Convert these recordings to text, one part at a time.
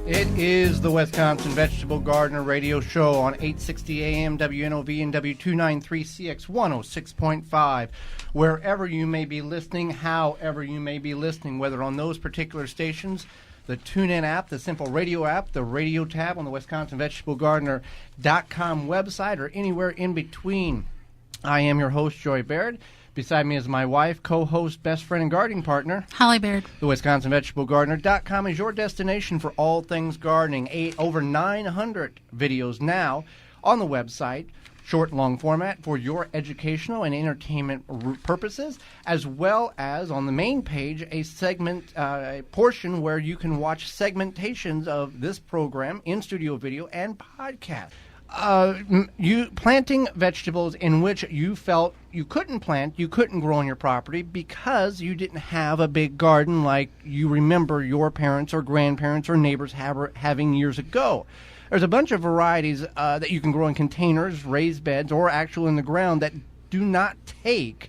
It is the Wisconsin Vegetable Gardener Radio Show on 860 AM WNOV and W293CX 106.5. Wherever you may be listening, however you may be listening, whether on those particular stations, the TuneIn app, the Simple Radio app, the radio tab on the WisconsinVegetableGardener.com website, or anywhere in between. I am your host, Joy Baird. Beside me is my wife, co-host, best friend, and gardening partner, Holly Baird. The WisconsinVegetableGardener.com is your destination for all things gardening. Over 900 videos now on the website, short and long format, for your educational and entertainment purposes, as well as on the main page a segment, a portion where you can watch segmentations of this program in studio video and podcast. You planting vegetables in which you felt you couldn't grow on your property because you didn't have a big garden like you remember your parents or grandparents or neighbors having years ago. There's a bunch of varieties that you can grow in containers, raised beds, or actually in the ground that do not take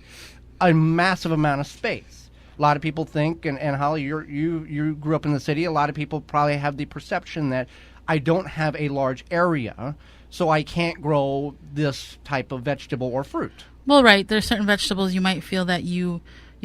a massive amount of space. A lot of people think, and Holly, you grew up in the city, a lot of people probably have the perception that I don't have a large area, so I can't grow this type of vegetable or fruit. Well, right. There's certain vegetables you might feel that you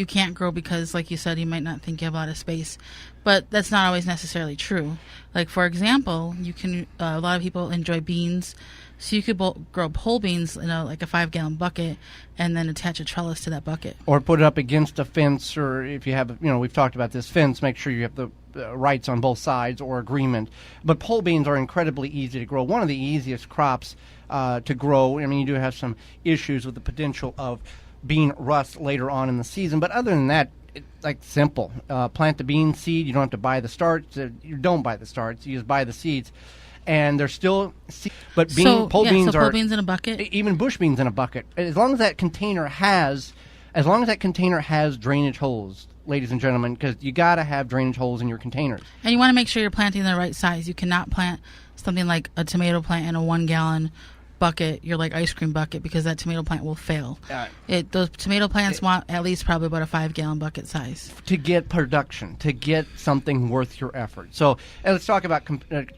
can't grow because, like you said, you might not think you have a lot of space. But that's not always necessarily true. Like, for example, you can a lot of people enjoy beans. So you could grow pole beans in like a 5-gallon bucket and then attach a trellis to that bucket. Or put it up against a fence, or if you have, we've talked about this fence, make sure you have the rights on both sides or agreement. But pole beans are incredibly easy to grow. One of the easiest crops to grow. I mean, you do have some issues with the potential of bean rust later on in the season. But other than that, it's like simple. Plant the bean seed. You don't have to buy the starts. You don't buy the starts. You just buy the seeds. And they're still, but pole beans are pole beans in a bucket, even bush beans in a bucket. As long as that container has drainage holes, ladies and gentlemen, because you got to have drainage holes in your containers. And you want to make sure you're planting the right size. You cannot plant something like a tomato plant in a 1-gallon bucket, your like ice cream bucket, because that tomato plant will fail. Those tomato plants want at least probably about a 5-gallon bucket size to get production, to get something worth your effort. So let's talk about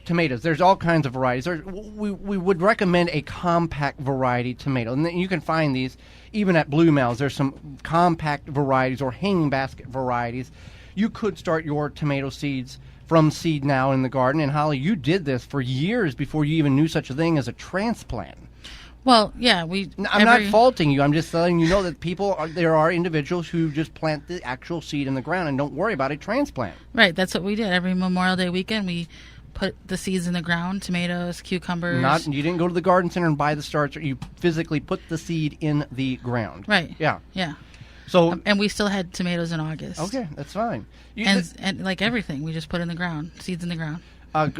tomatoes. There's all kinds of varieties. We would recommend a compact variety tomato, and you can find these even at Blue Mouse. There's some compact varieties or hanging basket varieties. You could start your tomato seeds from seed now in the garden. And Holly, you did this for years before you even knew such a thing as a transplant. Well, yeah, I'm not faulting you. I'm just letting you know that there are individuals who just plant the actual seed in the ground and don't worry about a transplant. Right, that's what we did. Every Memorial Day weekend, we put the seeds in the ground, tomatoes, cucumbers. You didn't go to the garden center and buy the starts, or you physically put the seed in the ground. Right. Yeah. Yeah. So and we still had tomatoes in August. Okay, that's fine. And like everything, we just put in the ground, seeds in the ground.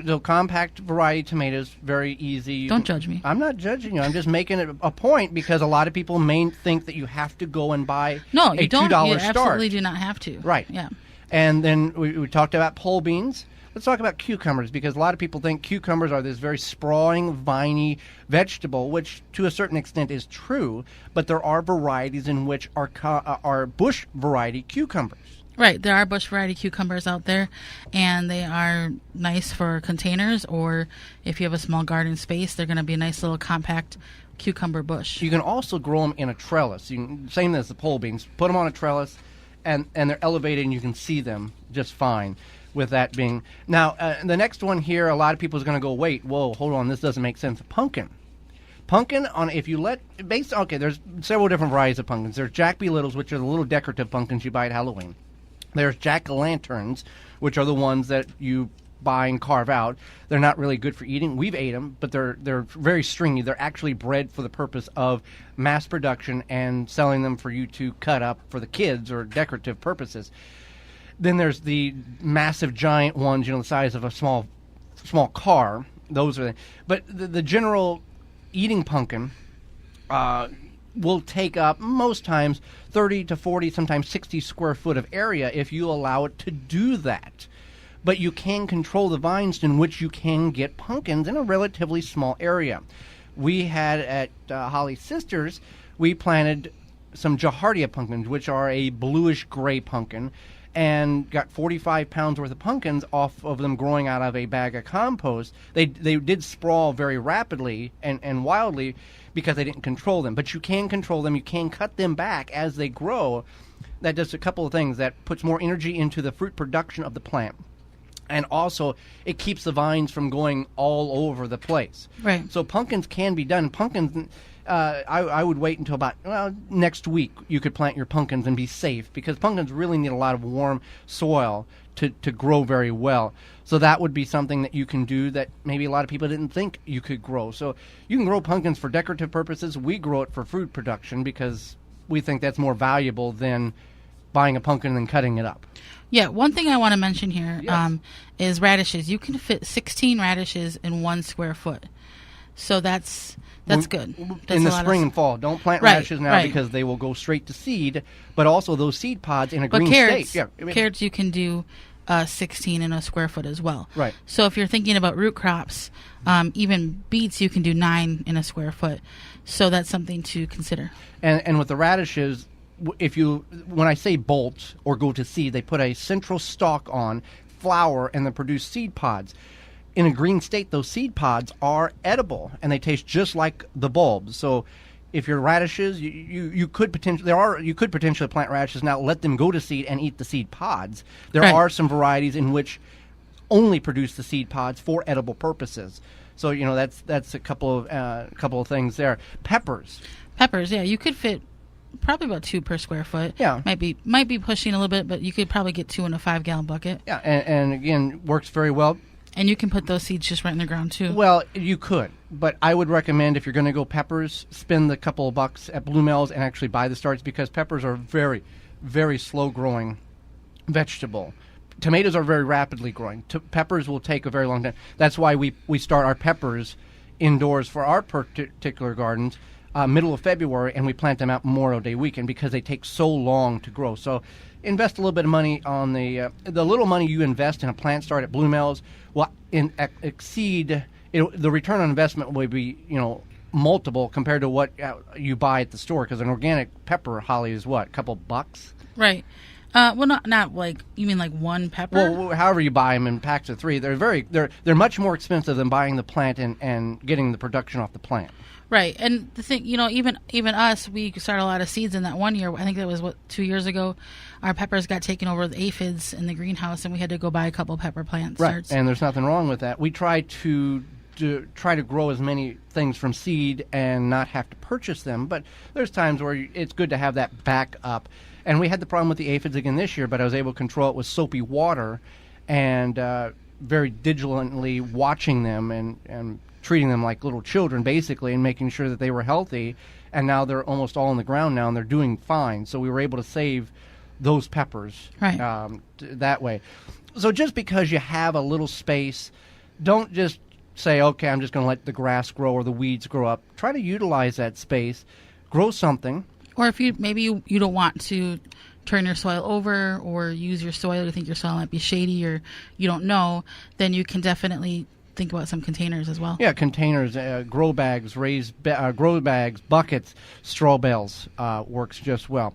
So compact variety tomatoes, very easy. Don't judge me. I'm not judging you. I'm just making it a point because a lot of people may think that you have to go and buy $2 start. You absolutely do not have to. Right. Yeah. And then we talked about pole beans. Let's talk about cucumbers, because a lot of people think cucumbers are this very sprawling, viney vegetable, which to a certain extent is true, but there are varieties in which are bush variety cucumbers. Right, there are bush variety cucumbers out there, and they are nice for containers, or if you have a small garden space, they're going to be a nice little compact cucumber bush. You can also grow them in a trellis. Same as the pole beans. Put them on a trellis, and they're elevated, and you can see them just fine. With that being now, the next one here, a lot of people is going to go, wait, whoa, hold on, this doesn't make sense. Pumpkin, there's several different varieties of pumpkins. There's Jack B. Littles, which are the little decorative pumpkins you buy at Halloween. There's jack-o'-lanterns, which are the ones that you buy and carve out. They're not really good for eating. We've ate them, but they're very stringy. They're actually bred for the purpose of mass production and selling them for you to cut up for the kids or decorative purposes. Then there's the massive giant ones, the size of a small car. Those are but the general eating pumpkin will take up most times 30 to 40, sometimes 60 square foot of area if you allow it to do that. But you can control the vines in which you can get pumpkins in a relatively small area. We had at Holly's Sisters, we planted some Jahardia pumpkins, which are a bluish gray pumpkin. and got 45 pounds worth of pumpkins off of them growing out of a bag of compost. They did sprawl very rapidly and wildly because they didn't control them. But you can control them. You can cut them back as they grow. That does a couple of things. That puts more energy into the fruit production of the plant. And also, it keeps the vines from going all over the place. Right. So pumpkins can be done. Pumpkins, I would wait until about next week. You could plant your pumpkins and be safe, because pumpkins really need a lot of warm soil to grow very well. So that would be something that you can do that maybe a lot of people didn't think you could grow. So you can grow pumpkins for decorative purposes. We grow it for food production because we think that's more valuable than buying a pumpkin and cutting it up. Yeah, one thing I want to mention here Yes. is radishes. You can fit 16 radishes in 1 square foot. So that's good. That's In the a lot spring of- and fall. Don't plant Right, radishes now right. because they will go straight to seed, but also those seed pods in a But green carrots, state. Yeah, carrots you can do 16 in a square foot as well. Right. So if you're thinking about root crops, even beets you can do 9 in a square foot. So that's something to consider. And with the radishes, when I say bolt or go to seed, they put a central stalk on, flower, and then produce seed pods. In a green state, those seed pods are edible, and they taste just like the bulbs. So if your radishes, you could potentially plant radishes now, let them go to seed and eat the seed pods. There Right. are some varieties in which only produce the seed pods for edible purposes. So that's a couple of things there. Peppers. Peppers, yeah, you could fit probably about 2 per square foot. Yeah. Might be pushing a little bit, but you could probably get 2 in a 5-gallon bucket. Yeah, and again, works very well. And you can put those seeds just right in the ground too. Well, you could, but I would recommend, if you're going to go peppers, spend the couple of bucks at Blue Mel's and actually buy the starts, because peppers are very, very slow growing vegetable. Tomatoes are very rapidly growing. Peppers will take a very long time. That's why we start our peppers indoors for our particular gardens middle of February, and we plant them out Memorial Day weekend because they take so long to grow. So invest a little bit of money on the little money you invest in a plant start at Blue Mel's will exceed the return on investment will be multiple compared to what you buy at the store, because an organic pepper, Holly, is what, a couple bucks? Right. Well, not like, you mean like one pepper? Well, however you buy them in packs of 3, they're much more expensive than buying the plant and getting the production off the plant. Right. And the thing, even us, we started a lot of seeds in that one year. I think that was 2 years ago. Our peppers got taken over with aphids in the greenhouse, and we had to go buy a couple pepper plant Right. starts. And there's nothing wrong with that. We try to grow as many things from seed and not have to purchase them, but there's times where it's good to have that backup. And we had the problem with the aphids again this year, but I was able to control it with soapy water and very diligently watching them and treating them like little children, basically, and making sure that they were healthy. And now they're almost all on the ground now, and they're doing fine. So we were able to save those peppers that way. So just because you have a little space, don't just say, okay, I'm just going to let the grass grow or the weeds grow up. Try to utilize that space. Grow something. Or if you don't want to turn your soil over or use your soil, you think your soil might be shady or you don't know, then you can definitely think about some containers as well. Yeah, containers, grow bags, grow bags, buckets, straw bales works just well.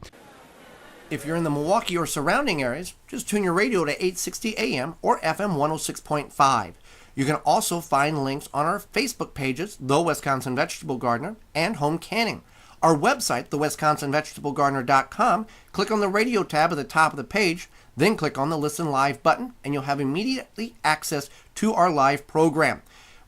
If you're in the Milwaukee or surrounding areas, just tune your radio to 860 AM or FM 106.5. You can also find links on our Facebook pages, The Wisconsin Vegetable Gardener and Home Canning. Our website, thewisconsinvegetablegardener.com, click on the radio tab at the top of the page, then click on the Listen Live button, and you'll have immediately access to our live program.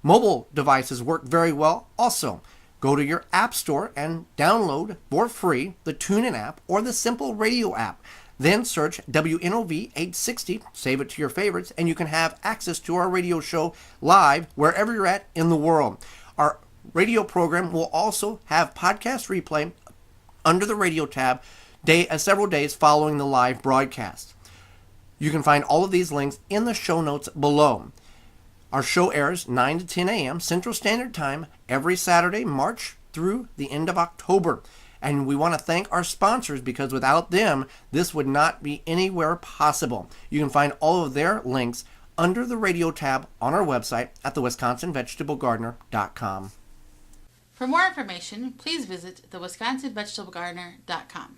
Mobile devices work very well also. Go to your app store and download for free the TuneIn app or the Simple Radio app. Then search WNOV 860, save it to your favorites, and you can have access to our radio show live wherever you're at in the world. Our radio program will also have podcast replay under the radio tab several days following the live broadcast. You can find all of these links in the show notes below. Our show airs 9 to 10 a.m. Central Standard Time every Saturday, March through the end of October. And we want to thank our sponsors, because without them, this would not be anywhere possible. You can find all of their links under the radio tab on our website at thewisconsinvegetablegardener.com. For more information, please visit thewisconsinvegetablegardener.com.